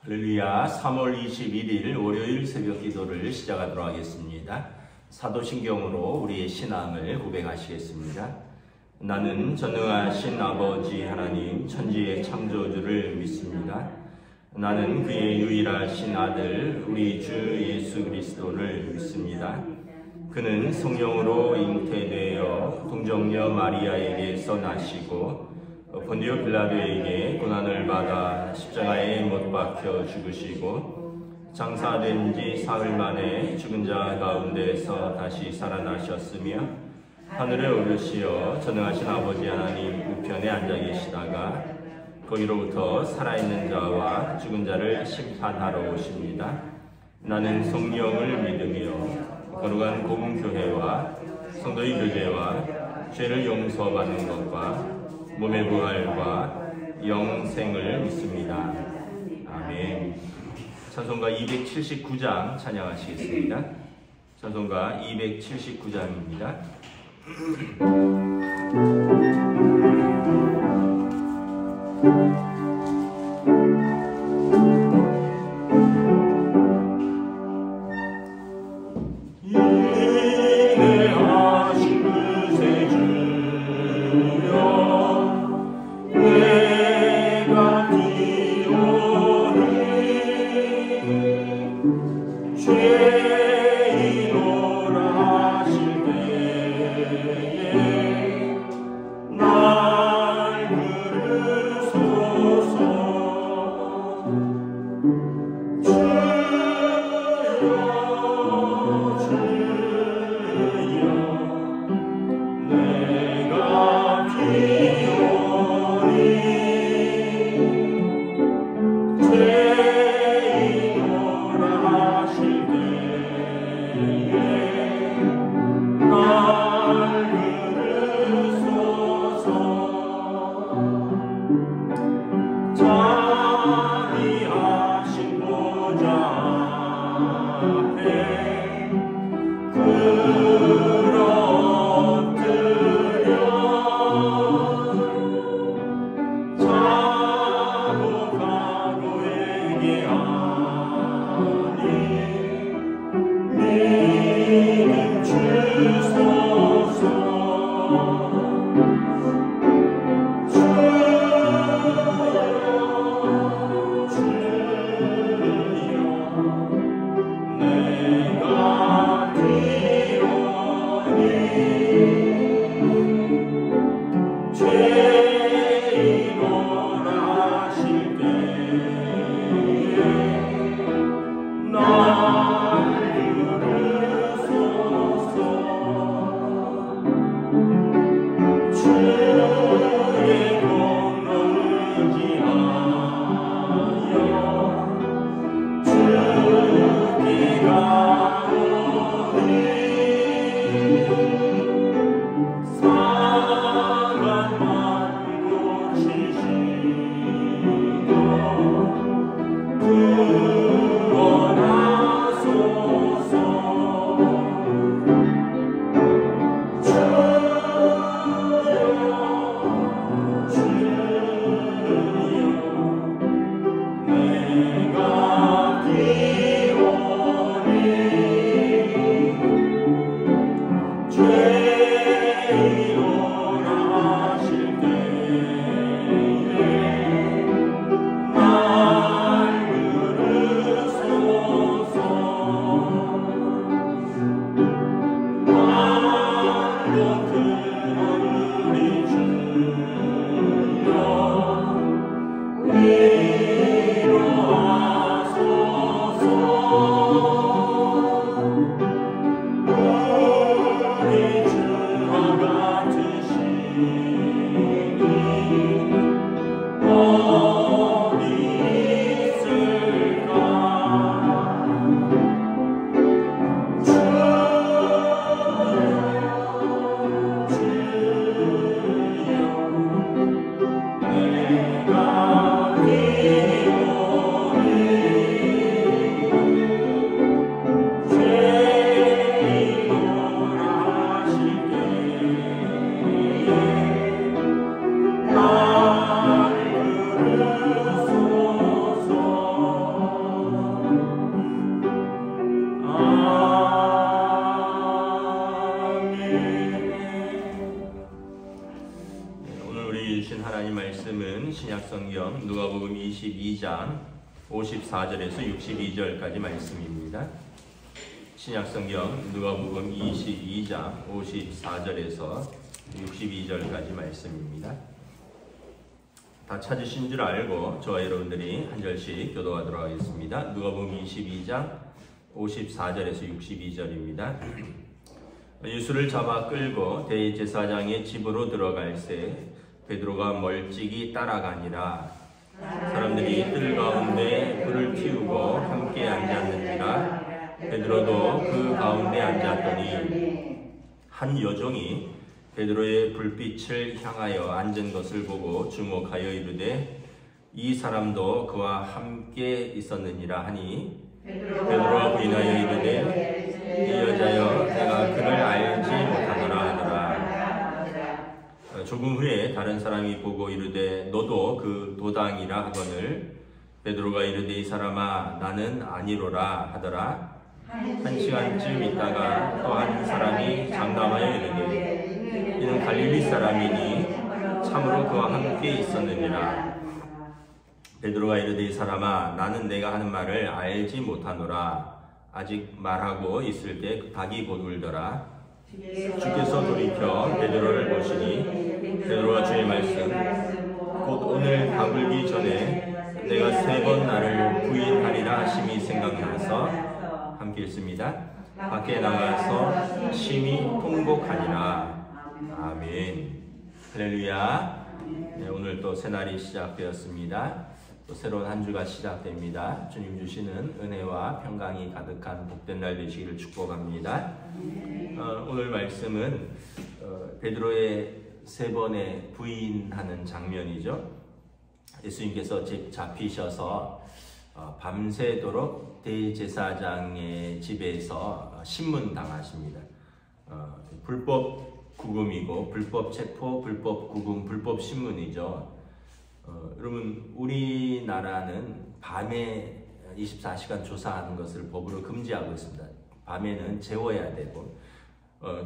할렐루야. 3월 21일 월요일 새벽 기도를 시작하도록 하겠습니다. 사도신경으로 우리의 신앙을 고백하시겠습니다. 나는 전능하신 아버지 하나님 천지의 창조주를 믿습니다. 나는 그의 유일하신 아들 우리 주 예수 그리스도를 믿습니다. 그는 성령으로 잉태되어 동정녀 마리아에게서 나시고 본디오 빌라도에게 고난을 받아 십자가에 못 박혀 죽으시고 장사된 지 사흘 만에 죽은 자 가운데서 다시 살아나셨으며 하늘에 오르시어 전능하신 아버지 하나님 우편에 앉아 계시다가 거기로부터 살아있는 자와 죽은 자를 심판하러 오십니다. 나는 성령을 믿으며 거룩한 공교회와 성도의 교제와 죄를 용서받는 것과 몸의 부활과 영생을 믿습니다. 아멘. 찬송가 279장 찬양하시겠습니다. 찬송가 279장입니다. 위로하 22장 54절에서 62절까지 말씀입니다. 신약성경 누가복음 22장 54절에서 62절까지 말씀입니다. 다 찾으신 줄 알고 저와 여러분들이 한 절씩 교도하도록 하겠습니다. 누가복음 22장 54절에서 62절입니다. 예수를 잡아 끌고 대제사장의 집으로 들어갈새 베드로가 멀찍이 따라가니라. 사람들이 뜰 가운데 불을 피우고 함께 앉았는지라. 베드로도 그 가운데 앉았더니 한 여종이 베드로의 불빛을 향하여 앉은 것을 보고 주목하여 이르되 이 사람도 그와 함께 있었느니라 하니 베드로가 부인하여 이르되 이 여자여 내가 그를 알지 못하노라 하더라. 조금 후에 다른 사람이 보고 이르되 너도 그 도당이라 하거늘 베드로가 이르되 이 사람아 나는 아니로라 하더라. 한 시간쯤 있다가 또 한 사람이 장담하여 이르되 이는 갈릴리 사람이니 참으로 그와 함께 있었느니라. 베드로가 이르되 이 사람아 나는 내가 하는 말을 알지 못하노라. 아직 말하고 있을 때 닭이 곧 울더라. 주께서 돌이켜 베드로를 보시니 베드로가 주의 말씀 곧 오늘 닭 울기 전에 내가 3번 나를 부인하리라 하심이 생각나서 함께 읽습니다. 밖에 나가서 심히 통곡하니라. 아멘. 할렐루야. 네, 오늘 또 새날이 시작되었습니다. 또 새로운 한 주가 시작됩니다. 주님 주시는 은혜와 평강이 가득한 복된 날 되시기를 축복합니다. 오늘 말씀은 베드로의 3번의 부인하는 장면이죠. 예수님께서 잡히셔서 밤새도록 대제사장의 집에서 신문당하십니다. 불법 구금이고 불법 체포, 불법 구금, 불법 신문이죠. 여러분 우리나라는 밤에 24시간 조사하는 것을 법으로 금지하고 있습니다. 밤에는 재워야 되고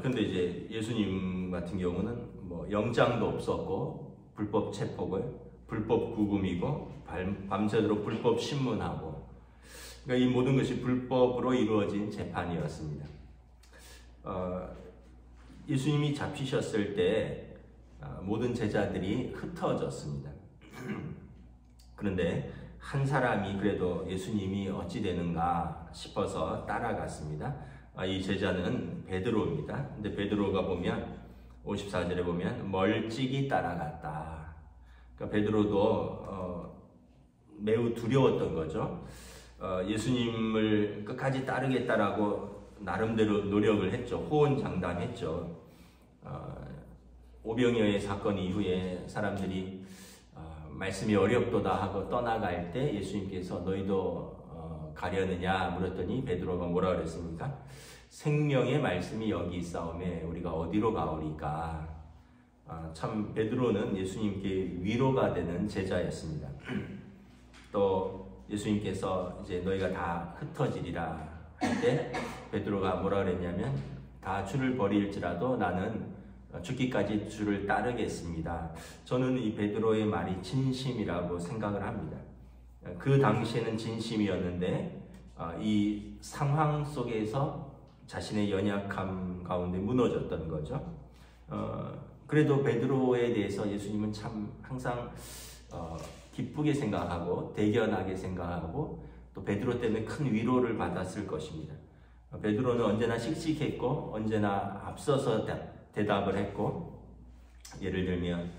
근데 이제 예수님 같은 경우는 뭐 영장도 없었고 불법 체포고 불법 구금이고 밤새도록 불법 신문하고 그러니까 이 모든 것이 불법으로 이루어진 재판이었습니다. 예수님이 잡히셨을 때 모든 제자들이 흩어졌습니다. 그런데 한 사람이 그래도 예수님이 어찌 되는가 싶어서 따라갔습니다. 이 제자는 베드로입니다. 근데 베드로가 보면 54절에 보면 멀찍이 따라갔다. 그러니까 베드로도 매우 두려웠던 거죠. 예수님을 끝까지 따르겠다라고 나름대로 노력을 했죠. 호언장담했죠. 오병이어의 사건 이후에 사람들이 말씀이 어렵도다 하고 떠나갈 때 예수님께서 너희도 가려느냐 물었더니 베드로가 뭐라 그랬습니까? 생명의 말씀이 여기 있사오매 우리가 어디로 가오리까. 참 베드로는 예수님께 위로가 되는 제자였습니다. 또 예수님께서 이제 너희가 다 흩어지리라 할 때 베드로가 뭐라 그랬냐면 다 주를 버릴지라도 나는 죽기까지 주를 따르겠습니다. 저는 이 베드로의 말이 진심이라고 생각을 합니다. 그 당시에는 진심이었는데 이 상황 속에서 자신의 연약함 가운데 무너졌던 거죠. 그래도 베드로에 대해서 예수님은 참 항상 기쁘게 생각하고 대견하게 생각하고 또 베드로 때문에 큰 위로를 받았을 것입니다. 베드로는 언제나 씩씩했고 언제나 앞서서 대답을 했고 예를 들면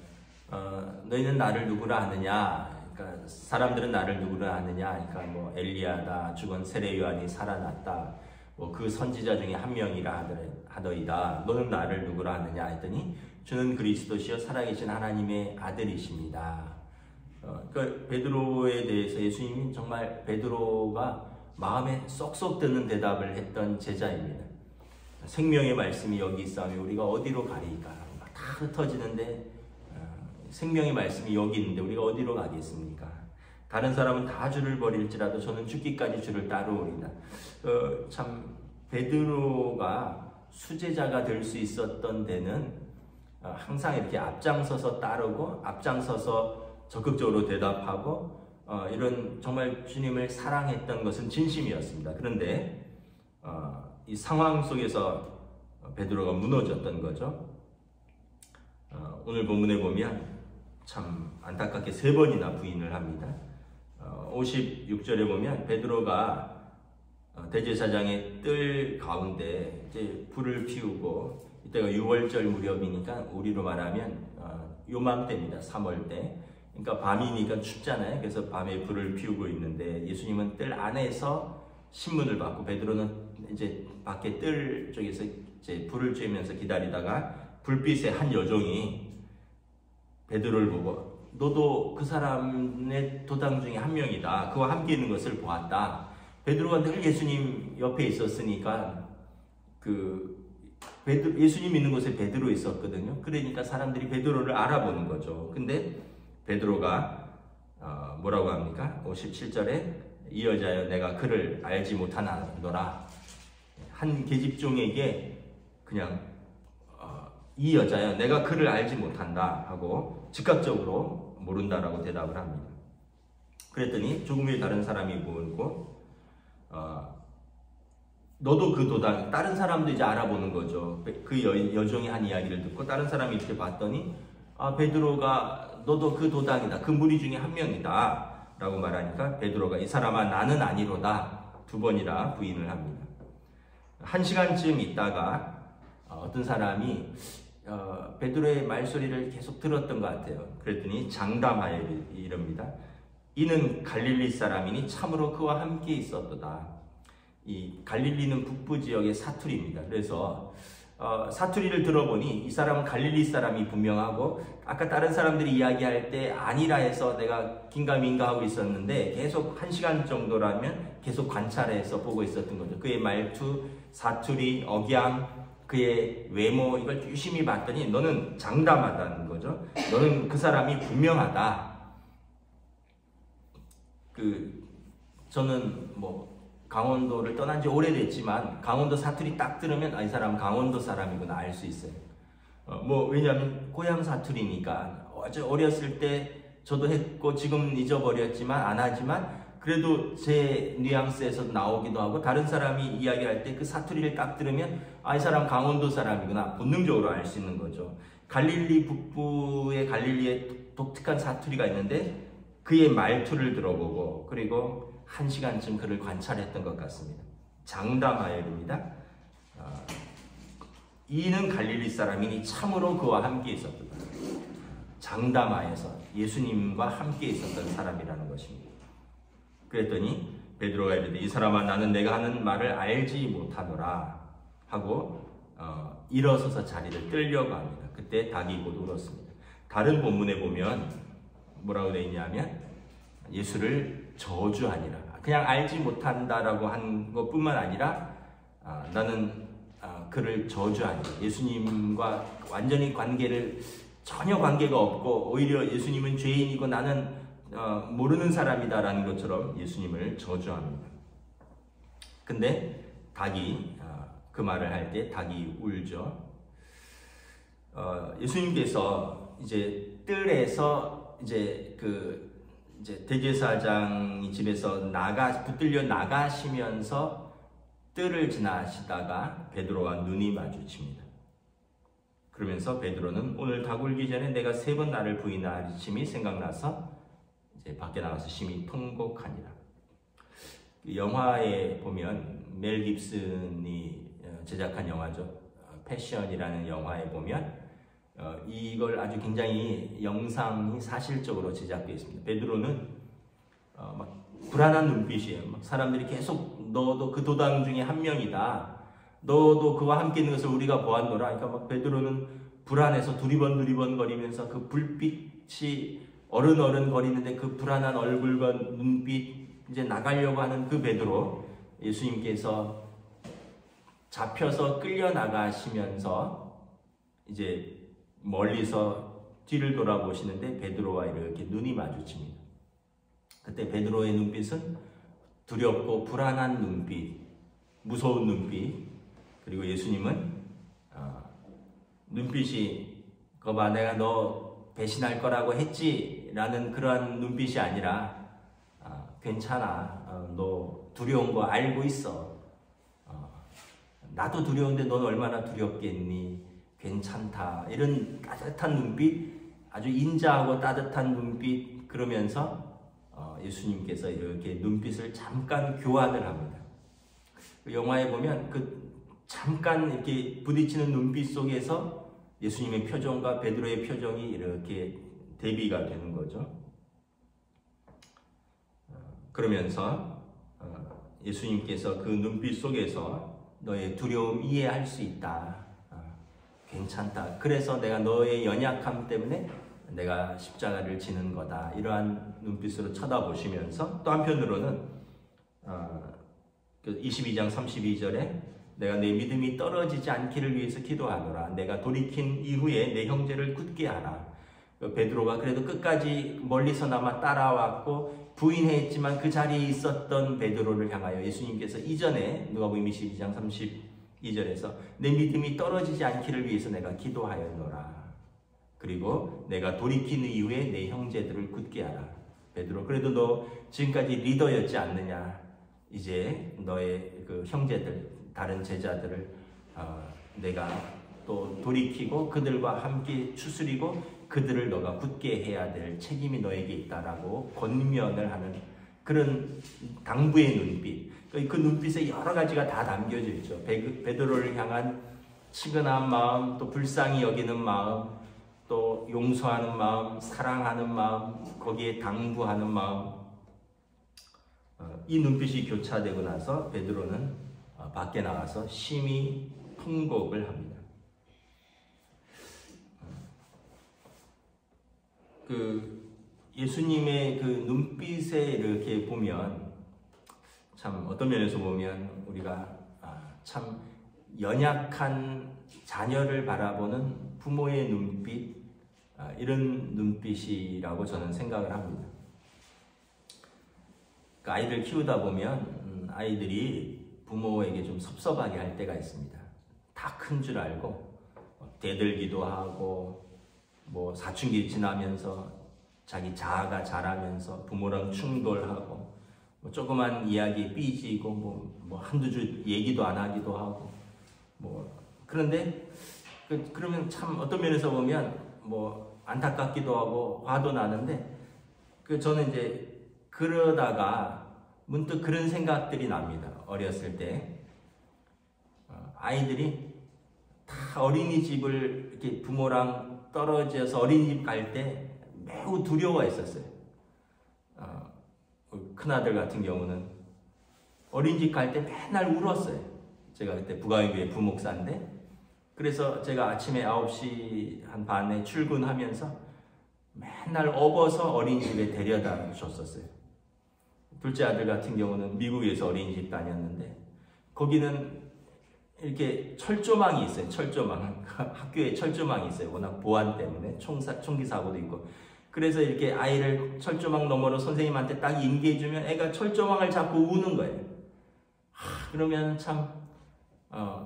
너희는 나를 누구라 하느냐. 그러니까 사람들은 나를 누구라 하느냐. 그러니까 뭐 엘리야다, 죽은 세례 요한이 살아났다. 뭐 그 선지자 중에 한 명이라 하더이다. 너는 나를 누구라 하느냐 했더니 주는 그리스도시요 살아계신 하나님의 아들이십니다. 그러니까 베드로에 대해서 예수님이 정말 베드로가 마음에 쏙쏙 드는 대답을 했던 제자입니다. 생명의 말씀이 여기 있사오니 우리가 어디로 가리까? 다 흩어지는데 생명의 말씀이 여기 있는데 우리가 어디로 가겠습니까? 다른 사람은 다 주를 버릴지라도 저는 죽기까지 주를 따르오리다. 참 베드로가 수제자가 될 수 있었던 데는 항상 이렇게 앞장서서 따르고 앞장서서 적극적으로 대답하고 이런 정말 주님을 사랑했던 것은 진심이었습니다. 그런데 이 상황 속에서 베드로가 무너졌던 거죠. 오늘 본문에 보면 참 안타깝게 3번이나 부인을 합니다. 56절에 보면 베드로가 대제사장의 뜰 가운데 이제 불을 피우고, 이때가 6월절 무렵이니까 우리로 말하면 요맘때입니다. 3월때. 그러니까 밤이니까 춥잖아요. 그래서 밤에 불을 피우고 있는데 예수님은 뜰 안에서 신문을 받고 베드로는 이제 밖에 뜰 쪽에서 이제 불을 쬐면서 기다리다가 불빛의 한 여종이 베드로를 보고 너도 그 사람의 도당 중에 한 명이다. 그와 함께 있는 것을 보았다. 베드로가 늘 예수님 옆에 있었으니까 예수님 있는 곳에 베드로 있었거든요. 그러니까 사람들이 베드로를 알아보는 거죠. 근데 베드로가 뭐라고 합니까? 57절에 이 여자여 내가 그를 알지 못하노라. 한 계집종에게 그냥 이 여자여 내가 그를 알지 못한다 하고 즉각적으로 모른다라고 대답을 합니다. 그랬더니 조금 후에 다른 사람이 묻고 너도 그 도당, 다른 사람도 이제 알아보는 거죠. 그 여종이 한 이야기를 듣고 다른 사람이 이렇게 봤더니 베드로가 너도 그 도당이다. 그 무리 중에 한 명이다. 라고 말하니까 베드로가 이 사람아 나는 아니로다. 2번이나 부인을 합니다. 1시간쯤 있다가 어떤 사람이 베드로의 말소리를 계속 들었던 것 같아요. 그랬더니 장담하여 이럽니다. 이는 갈릴리 사람이니 참으로 그와 함께 있었도다. 이 갈릴리는 북부 지역의 사투리입니다. 그래서 사투리를 들어보니 이 사람은 갈릴리 사람이 분명하고, 아까 다른 사람들이 이야기할 때 아니라 해서 내가 긴가민가 하고 있었는데 계속 1시간 정도라면 계속 관찰해서 보고 있었던 거죠. 그의 말투, 사투리, 억양, 그의 외모, 이걸 유심히 봤더니 너는 장담하다는 거죠. 너는 그 사람이 분명하다. 저는 강원도를 떠난 지 오래됐지만 강원도 사투리 딱 들으면 이 사람은 강원도 사람이구나 알 수 있어요. 왜냐하면 고향 사투리니까. 어렸을 때 저도 했고 지금 잊어버렸지만 안 하지만 그래도 제 뉘앙스에서 나오기도 하고, 다른 사람이 이야기할 때 그 사투리를 딱 들으면 이 사람 강원도 사람이구나 본능적으로 알 수 있는 거죠. 갈릴리 북부의 갈릴리에 독특한 사투리가 있는데 그의 말투를 들어보고 그리고 1시간쯤 그를 관찰했던 것 같습니다. 장담하여입니다. 이는 갈릴리 사람이니 참으로 그와 함께 있었다. 장담하여서 예수님과 함께 있었던 사람이라는 것입니다. 그랬더니 베드로가 이르되 이 사람아 나는 내가 하는 말을 알지 못하노라 하고 일어서서 자리를 뜨려고 합니다. 그때 닭이 곧 울었습니다. 다른 본문에 보면 뭐라고 되어 있냐면 예수를 저주하니라. 그냥 알지 못한다라고 한 것뿐만 아니라 나는 그를 저주하니라. 예수님과 완전히 전혀 관계가 없고 오히려 예수님은 죄인이고 나는 모르는 사람이다라는 것처럼 예수님을 저주합니다. 근데 닭이 그 말을 할 때 닭이 울죠. 예수님께서 이제 뜰에서 이제 대제사장이 집에서 붙들려 나가시면서 뜰을 지나시다가 베드로와 눈이 마주칩니다. 그러면서 베드로는 오늘 닭 울기 전에 내가 3번 나를 부인하리침이 생각나서 이제 밖에 나가서 심히 통곡하니라. 영화에 보면 멜 깁슨이 제작한 영화죠. 패션이라는 영화에 보면 이걸 아주 굉장히 영상이 사실적으로 제작되어 있습니다. 베드로는 막 불안한 눈빛이에요. 막 사람들이 계속 너도 그 도당 중에 한 명이다. 너도 그와 함께 있는 것을 우리가 보았노라. 그러니까 막 베드로는 불안해서 두리번 거리면서 그 불빛이 어른어른 거리는데 그 불안한 얼굴과 눈빛, 이제 나가려고 하는 그 베드로, 예수님께서 잡혀서 끌려 나가시면서 이제 멀리서 뒤를 돌아보시는데 베드로와 이렇게 눈이 마주칩니다. 그때 베드로의 눈빛은 두렵고 불안한 눈빛, 무서운 눈빛, 그리고 예수님은 눈빛이 거봐 내가 너 배신할 거라고 했지 라는 그러한 눈빛이 아니라 괜찮아. 너 두려운 거 알고 있어. 나도 두려운데 넌 얼마나 두렵겠니? 괜찮다. 이런 따뜻한 눈빛, 아주 인자하고 따뜻한 눈빛, 그러면서 예수님께서 이렇게 눈빛을 잠깐 교환을 합니다. 그 영화에 보면 그 잠깐 이렇게 부딪히는 눈빛 속에서 예수님의 표정과 베드로의 표정이 이렇게 대비가 되는 거죠. 그러면서 예수님께서 그 눈빛 속에서 너의 두려움 이해할 수 있다. 괜찮다. 그래서 내가 너의 연약함 때문에 내가 십자가를 지는 거다. 이러한 눈빛으로 쳐다보시면서 또 한편으로는 22장 32절에 내가 내 믿음이 떨어지지 않기를 위해서 기도하노라. 내가 돌이킨 이후에 내 형제를 굳게 하라. 베드로가 그래도 끝까지 멀리서나마 따라왔고 부인했지만 그 자리에 있었던 베드로를 향하여 예수님께서 이전에 누가복음 22장 32절에서 내 믿음이 떨어지지 않기를 위해서 내가 기도하였노라. 그리고 내가 돌이킨 이후에 내 형제들을 굳게 하라. 베드로, 그래도 너 지금까지 리더였지 않느냐. 이제 너의 그 형제들, 다른 제자들을 내가 또 돌이키고 그들과 함께 추스리고 그들을 너가 굳게 해야 될 책임이 너에게 있다라고 권면을 하는 그런 당부의 눈빛. 그 눈빛에 여러 가지가 다 담겨져 있죠. 베드로를 향한 치근한 마음, 또 불쌍히 여기는 마음, 또 용서하는 마음, 사랑하는 마음, 거기에 당부하는 마음. 이 눈빛이 교차되고 나서 베드로는 밖에 나가서 심히 통곡을 합니다. 그 예수님의 그 눈빛에 이렇게 보면 참 어떤 면에서 보면 우리가 참 연약한 자녀를 바라보는 부모의 눈빛, 이런 눈빛이라고 저는 생각을 합니다. 그 아이들 키우다 보면 아이들이 부모에게 좀 섭섭하게 할 때가 있습니다. 다 큰 줄 알고 대들기도 하고 뭐 사춘기 지나면서 자기 자아가 자라면서 부모랑 충돌하고 뭐 조그만 이야기 삐지고 뭐 한두 줄 얘기도 안 하기도 하고 뭐 그런데 그러면 참 어떤 면에서 보면 뭐 안타깝기도 하고 화도 나는데 저는 이제 그러다가 문득 그런 생각들이 납니다. 어렸을 때 아이들이 다 어린이집을 이렇게 부모랑 떨어져서 어린이집 갈 때 매우 두려워했었어요. 큰아들 같은 경우는 어린이집 갈 때 맨날 울었어요. 제가 그때 부가교회 부목사인데 그래서 제가 아침에 9시 한 반에 출근하면서 맨날 업어서 어린이집에 데려다 줬었어요. 둘째 아들 같은 경우는 미국에서 어린이집 다녔는데 거기는 이렇게 철조망이 있어요. 철조망. 학교에 철조망이 있어요. 워낙 보안 때문에 총기 사고도 있고. 그래서 이렇게 아이를 철조망 너머로 선생님한테 딱 인계해주면 애가 철조망을 잡고 우는 거예요. 그러면 참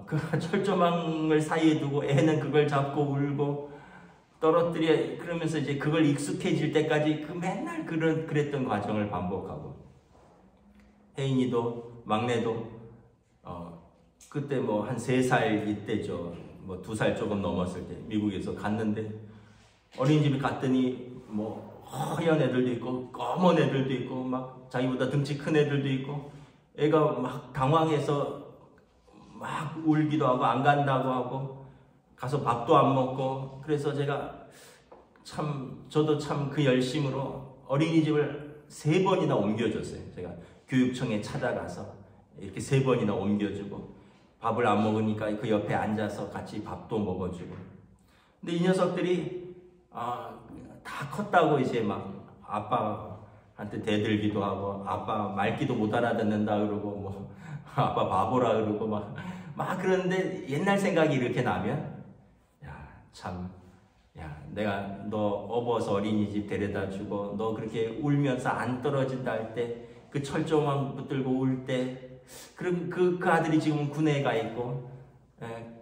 그 철조망을 사이에 두고 애는 그걸 잡고 울고 떨어뜨려 그러면서 이제 그걸 익숙해질 때까지 그 맨날 그랬던 과정을 반복하고 혜인이도 막내도 그때 뭐 한 3살 이때죠. 뭐 2살 조금 넘었을 때 미국에서 갔는데 어린이집에 갔더니 뭐 허연 애들도 있고 검은 애들도 있고 막 자기보다 등치 큰 애들도 있고 애가 막 당황해서 막 울기도 하고 안 간다고 하고 가서 밥도 안 먹고 그래서 제가 저도 참 그 열심으로 어린이집을 3번이나 옮겨줬어요. 제가 교육청에 찾아가서 이렇게 3번이나 옮겨주고 밥을 안 먹으니까 그 옆에 앉아서 같이 밥도 먹어주고. 근데 이 녀석들이 다 컸다고 이제 막 아빠한테 대들기도 하고 아빠 말귀도 못 알아듣는다 그러고 뭐 아빠 바보라 그러고 막 그러는데 옛날 생각이 이렇게 나면 내가 너 업어서 어린이집 데려다 주고 너 그렇게 울면서 안 떨어진다 할 때 그 철조망 붙들고 울 때 그럼 그 아들이 지금 군에 가 있고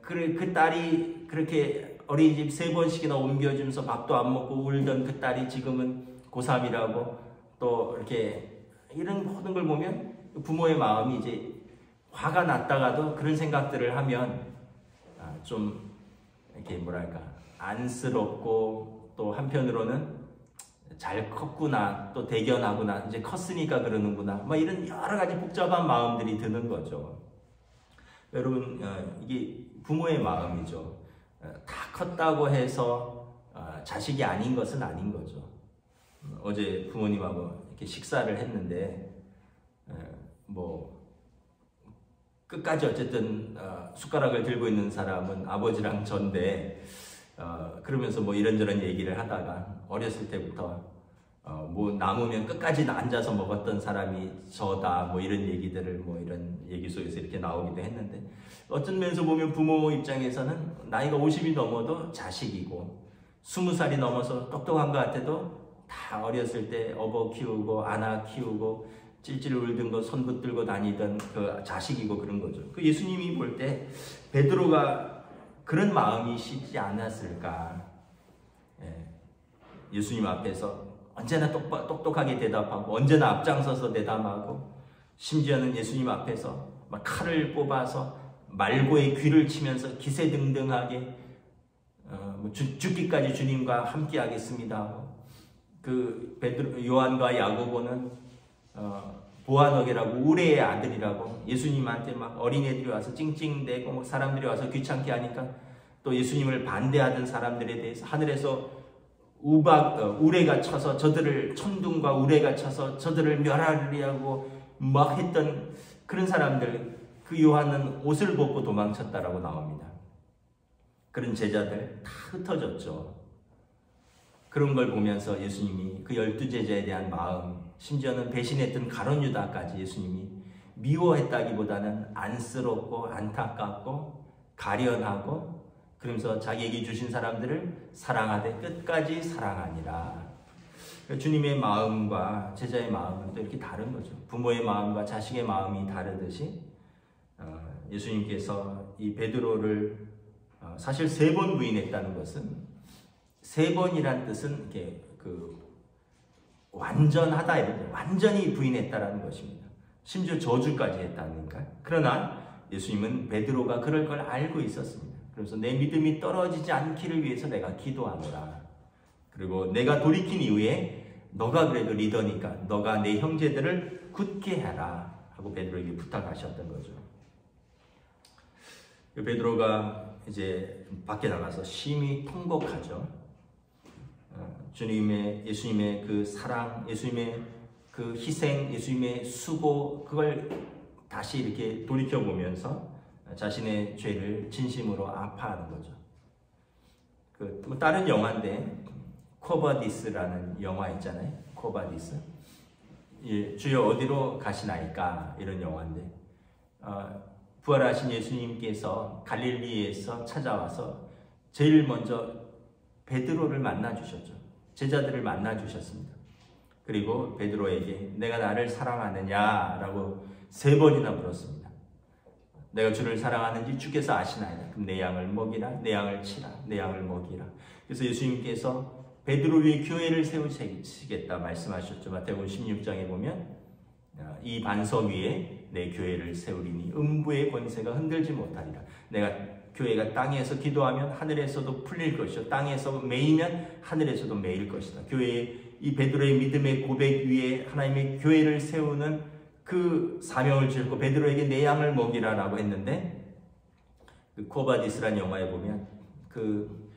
그 딸이 그렇게 어린이집 3번씩이나 옮겨주면서 밥도 안 먹고 울던 그 딸이 지금은 고3이라고 또 이렇게 이런 모든 걸 보면 부모의 마음이 이제 화가 났다가도 그런 생각들을 하면 좀 이렇게 뭐랄까 안쓰럽고 또 한편으로는 잘 컸구나, 또 대견하구나, 이제 컸으니까 그러는구나, 뭐 이런 여러 가지 복잡한 마음들이 드는 거죠. 여러분, 이게 부모의 마음이죠. 다 컸다고 해서 자식이 아닌 것은 아닌 거죠. 어제 부모님하고 이렇게 식사를 했는데 뭐 끝까지 어쨌든 숟가락을 들고 있는 사람은 아버지랑 전데 그러면서 뭐 이런저런 얘기를 하다가 어렸을 때부터 뭐 남으면 끝까지 앉아서 먹었던 사람이 저다, 뭐 이런 얘기들을 뭐 이런 얘기 속에서 이렇게 나오기도 했는데, 어떤 면에서 보면 부모 입장에서는 나이가 50이 넘어도 자식이고 20살이 넘어서 똑똑한 것 같아도 다 어렸을 때 업어 키우고 안아 키우고 찔찔 울던 거 손 붙들고 다니던 그 자식이고 그런 거죠. 그 예수님이 볼 때 베드로가 그런 마음이시지 않았을까. 예수님 앞에서 언제나 똑똑하게 대답하고 언제나 앞장서서 대담하고, 심지어는 예수님 앞에서 막 칼을 뽑아서 말고의 귀를 치면서 기세등등하게 죽기까지 주님과 함께 하겠습니다. 그 베드로, 요한과 야고보는 보아너게라고 우레의 아들이라고 예수님한테 막 어린애들이 와서 찡찡대고 사람들이 와서 귀찮게 하니까 또 예수님을 반대하던 사람들에 대해서 하늘에서 우레가 쳐서 저들을, 천둥과 우레가 쳐서 저들을 멸하리라고 막 했던 그런 사람들, 그 요한은 옷을 벗고 도망쳤다라고 나옵니다. 그런 제자들 다 흩어졌죠. 그런 걸 보면서 예수님이 그 12제자에 대한 마음, 심지어는 배신했던 가룟 유다까지 예수님이 미워했다기보다는 안쓰럽고 안타깝고 가련하고, 그러면서 자기에게 주신 사람들을 사랑하되 끝까지 사랑하니라. 주님의 마음과 제자의 마음은 또 이렇게 다른 거죠. 부모의 마음과 자식의 마음이 다르듯이 예수님께서 이 베드로를 사실 3번 부인했다는 것은, 3번이란 뜻은 이렇게 완전하다, 이런 완전히 부인했다라는 것입니다. 심지어 저주까지 했다니까. 그러나 예수님은 베드로가 그럴 걸 알고 있었습니다. 그래서 내 믿음이 떨어지지 않기를 위해서 내가 기도하노라. 그리고 내가 돌이킨 이후에 너가 그래도 리더니까 너가 내 형제들을 굳게 해라 하고 베드로에게 부탁하셨던 거죠. 베드로가 이제 밖에 나가서 심히 통곡하죠. 예수님의 그 사랑, 예수님의 그 희생, 예수님의 수고, 그걸 다시 이렇게 돌이켜보면서 자신의 죄를 진심으로 아파하는 거죠. 뭐 다른 영화인데 코바디스라는 영화 있잖아요. 코바디스. 예, 주여 어디로 가시나이까, 이런 영화인데 부활하신 예수님께서 갈릴리에서 찾아와서 제일 먼저 베드로를 만나 주셨죠. 제자들을 만나 주셨습니다. 그리고 베드로에게 내가 나를 사랑하느냐라고 3번이나 물었습니다. 내가 주를 사랑하는지 주께서 아시나이다. 그럼 내 양을 먹이라, 내 양을 치라, 내 양을 먹이라. 그래서 예수님께서 베드로 위에 교회를 세우시겠다 말씀하셨죠. 마태복음 16장에 보면 이 반석 위에 내 교회를 세우리니 음부의 권세가 흔들지 못하리라. 내가 교회가 땅에서 기도하면 하늘에서도 풀릴 것이요, 땅에서 매이면 하늘에서도 매일 것이다. 교회의 이 베드로의 믿음의 고백 위에 하나님의 교회를 세우는 그 사명을 주셨고, 베드로에게 내 양을 먹이라라고 했는데, 그 코바디스라는 영화에 보면 그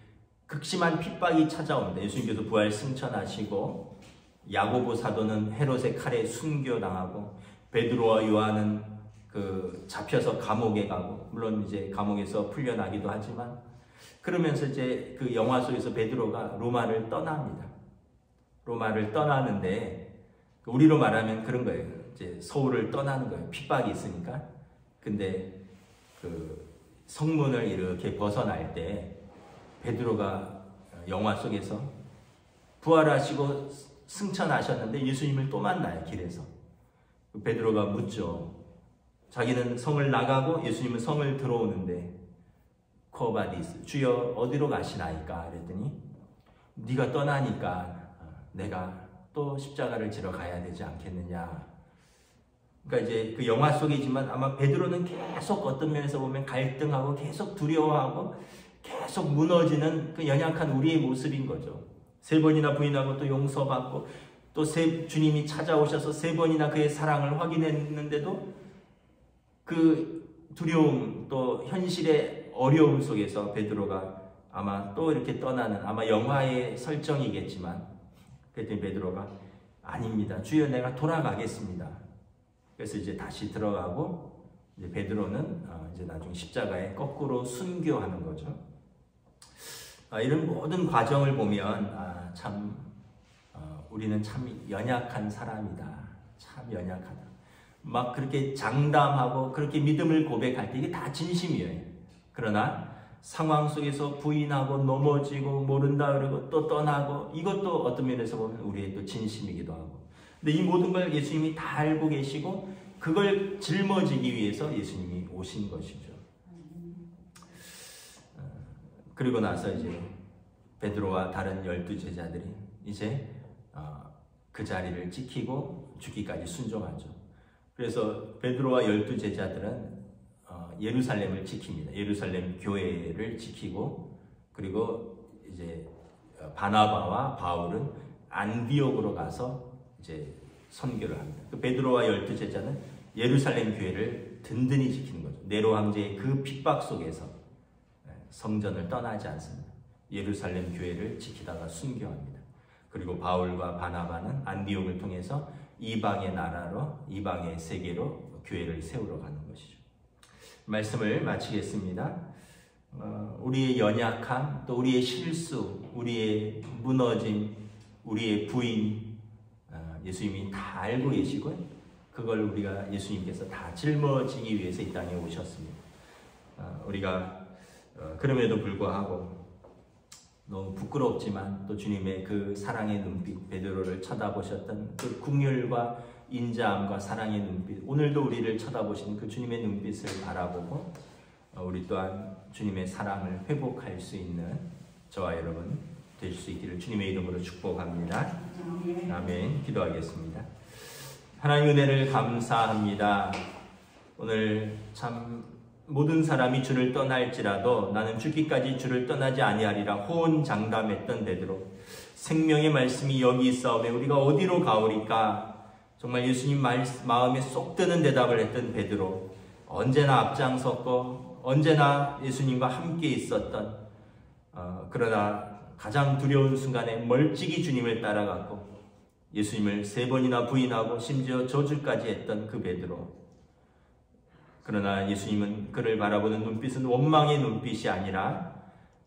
극심한 핍박이 찾아옵니다. 예수님께서 부활 승천하시고 야고보 사도는 헤롯의 칼에 순교당하고 베드로와 요한은 잡혀서 감옥에 가고, 물론 이제 감옥에서 풀려나기도 하지만, 그러면서 이제 그 영화 속에서 베드로가 로마를 떠납니다. 로마를 떠나는데, 우리로 말하면 그런 거예요. 이제 서울을 떠나는 거예요. 핍박이 있으니까. 근데 그 성문을 이렇게 벗어날 때 베드로가 영화 속에서 부활하시고 승천하셨는데 예수님을 또 만나요, 길에서. 베드로가 묻죠. 자기는 성을 나가고 예수님은 성을 들어오는데, 코바디스, 주여 어디로 가시나이까? 그랬더니 네가 떠나니까 내가 또 십자가를 지러 가야 되지 않겠느냐. 그러니까 이제 그 영화 속이지만 아마 베드로는 계속 어떤 면에서 보면 갈등하고 계속 두려워하고 계속 무너지는 그 연약한 우리의 모습인 거죠. 3번이나 부인하고 또 용서받고 또 주님이 찾아오셔서 3번이나 그의 사랑을 확인했는데도 그 두려움 또 현실의 어려움 속에서 베드로가 아마 또 이렇게 떠나는, 아마 영화의 설정이겠지만 그랬더니 베드로가 아닙니다. 주여 내가 돌아가겠습니다. 그래서 이제 다시 들어가고 이제 베드로는 이제 나중에 십자가에 거꾸로 순교하는 거죠. 이런 모든 과정을 보면 우리는 참 연약한 사람이다. 참 연약하다. 막 그렇게 장담하고 그렇게 믿음을 고백할 때 이게 다 진심이에요. 그러나 상황 속에서 부인하고 넘어지고 모른다 그러고 또 떠나고, 이것도 어떤 면에서 보면 우리의 또 진심이기도 하고. 근데 이 모든 걸 예수님이 다 알고 계시고 그걸 짊어지기 위해서 예수님이 오신 것이죠. 그리고 나서 이제 베드로와 다른 12제자들이 이제 그 자리를 지키고 죽기까지 순종하죠. 그래서 베드로와 12제자들은 예루살렘을 지킵니다. 예루살렘 교회를 지키고, 그리고 이제 바나바와 바울은 안디옥으로 가서 이제 선교를 합니다. 그 베드로와 12제자는 예루살렘 교회를 든든히 지키는 거죠. 네로 황제의 그 핍박 속에서 성전을 떠나지 않습니다. 예루살렘 교회를 지키다가 순교합니다. 그리고 바울과 바나바는 안디옥을 통해서 이방의 나라로, 이방의 세계로 교회를 세우러 가는 것이죠. 말씀을 마치겠습니다. 우리의 연약함, 또 우리의 실수, 우리의 무너짐, 우리의 부인, 예수님이 다 알고 계시고 그걸 우리가 예수님께서 다 짊어지기 위해서 이 땅에 오셨습니다. 우리가 그럼에도 불구하고 너무 부끄럽지만 또 주님의 그 사랑의 눈빛, 베드로를 쳐다보셨던 그 긍휼과 인자함과 사랑의 눈빛, 오늘도 우리를 쳐다보시는 그 주님의 눈빛을 바라보고 우리 또한 주님의 사랑을 회복할 수 있는 저와 여러분 될 수 있기를 주님의 이름으로 축복합니다. 아멘. 기도하겠습니다. 하나님 은혜를 감사합니다. 오늘 참 모든 사람이 주를 떠날지라도 나는 죽기까지 주를 떠나지 아니하리라 호언장담했던 베드로, 생명의 말씀이 여기 있사오매 우리가 어디로 가오리까? 정말 예수님 마음에 쏙 드는 대답을 했던 베드로, 언제나 앞장섰고 언제나 예수님과 함께 있었던, 그러나 가장 두려운 순간에 멀찍이 주님을 따라갔고 예수님을 3번이나 부인하고 심지어 저주까지 했던 그 베드로. 그러나 예수님은 그를 바라보는 눈빛은 원망의 눈빛이 아니라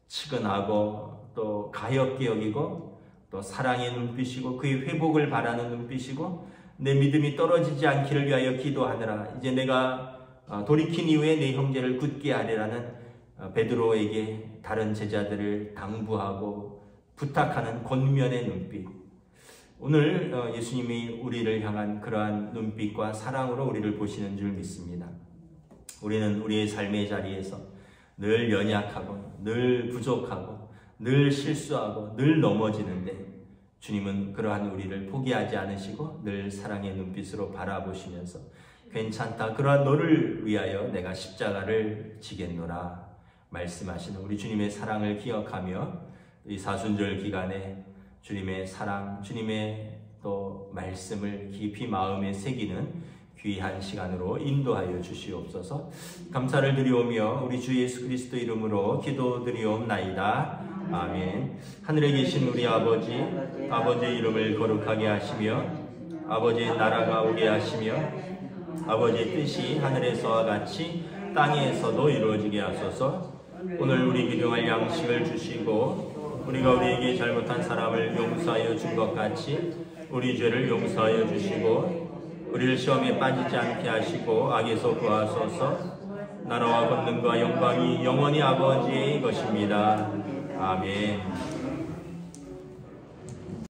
측은하고 또 가엾게 여기고 또 사랑의 눈빛이고 그의 회복을 바라는 눈빛이고, 내 믿음이 떨어지지 않기를 위하여 기도하느라 이제 내가 돌이킨 이후에 내 형제를 굳게 하리라는 베드로에게 다른 제자들을 당부하고 부탁하는 권면의 눈빛. 오늘 예수님이 우리를 향한 그러한 눈빛과 사랑으로 우리를 보시는 줄 믿습니다. 우리는 우리의 삶의 자리에서 늘 연약하고 늘 부족하고 늘 실수하고 늘 넘어지는데 주님은 그러한 우리를 포기하지 않으시고 늘 사랑의 눈빛으로 바라보시면서 괜찮다, 그러한 너를 위하여 내가 십자가를 지겠노라 말씀하시는 우리 주님의 사랑을 기억하며 이 사순절 기간에 주님의 사랑, 주님의 또 말씀을 깊이 마음에 새기는 귀한 시간으로 인도하여 주시옵소서. 감사를 드리오며 우리 주 예수 그리스도 이름으로 기도드리옵나이다. 아멘. 하늘에 계신 우리 아버지의 이름을 거룩하게 하시며 아버지의 나라가 오게 하시며 아버지의 뜻이 하늘에서와 같이 땅에서도 이루어지게 하소서. 오늘 우리 일용할 양식을 주시고 우리가 우리에게 잘못한 사람을 용서하여 준 것 같이 우리 죄를 용서하여 주시고 우리를 시험에 빠지지 않게 하시고 악에서 구하소서. 나라와 권능과 영광이 영원히 아버지의 것입니다. 아멘.